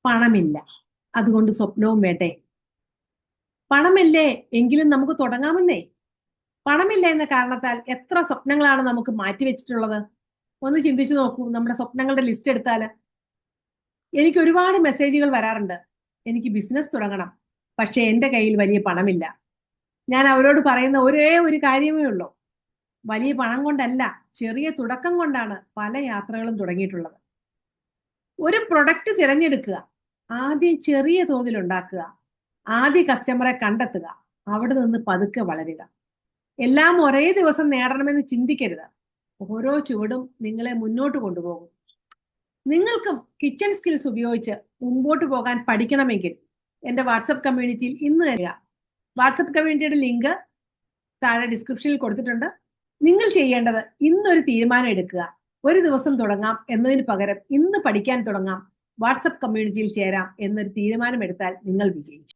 പണമില്ല, അതുകൊണ്ട് സ്വപ്നവും വേണ്ടേ? പണമില്ലേ എങ്കിലും നമുക്ക് തുടങ്ങാമെന്നേ. പണമില്ല എന്ന കാരണത്താൽ എത്ര സ്വപ്നങ്ങളാണ് നമുക്ക് മാറ്റിവെച്ചിട്ടുള്ളത്. ഒന്ന് ചിന്തിച്ചു നോക്കൂ. നമ്മുടെ സ്വപ്നങ്ങളുടെ ലിസ്റ്റ് എടുത്താല് എനിക്ക് ഒരുപാട് മെസ്സേജുകൾ വരാറുണ്ട്. എനിക്ക് ബിസിനസ് തുടങ്ങണം, പക്ഷെ എന്റെ കയ്യിൽ വലിയ പണമില്ല. ഞാൻ അവരോട് പറയുന്ന ഒരേ ഒരു കാര്യമേ ഉള്ളൂ: വലിയ പണം കൊണ്ടല്ല, ചെറിയ തുടക്കം കൊണ്ടാണ് പല യാത്രകളും തുടങ്ങിയിട്ടുള്ളത്. ഒരു പ്രൊഡക്റ്റ് തിരഞ്ഞെടുക്കുക, ആദ്യം ചെറിയ തോതിൽ ഉണ്ടാക്കുക, ആദ്യ കസ്റ്റമറെ കണ്ടെത്തുക, അവിടെ നിന്ന് പതുക്കെ വളരുക. എല്ലാം ഒരേ ദിവസം നേടണമെന്ന് ചിന്തിക്കരുത്. ഓരോ ചുവടും നിങ്ങളെ മുന്നോട്ട് കൊണ്ടുപോകും. നിങ്ങൾക്കും കിച്ചൺ സ്കിൽസ് ഉപയോഗിച്ച് മുമ്പോട്ട് പോകാൻ പഠിക്കണമെങ്കിൽ എൻ്റെ വാട്സപ്പ് കമ്മ്യൂണിറ്റിയിൽ ഇന്ന് തരിക. വാട്സപ്പ് കമ്മ്യൂണിറ്റിയുടെ ലിങ്ക് താഴെ ഡിസ്ക്രിപ്ഷനിൽ കൊടുത്തിട്ടുണ്ട്. നിങ്ങൾ ചെയ്യേണ്ടത് ഇന്നൊരു തീരുമാനം എടുക്കുക. ഒരു ദിവസം തുടങ്ങാം എന്നതിന് പകരം ഇന്ന് പഠിക്കാൻ തുടങ്ങാം, വാട്സപ്പ് കമ്മ്യൂണിറ്റിയിൽ ചേരാം എന്നൊരു തീരുമാനം എടുത്താൽ നിങ്ങൾ വിജയിച്ചു.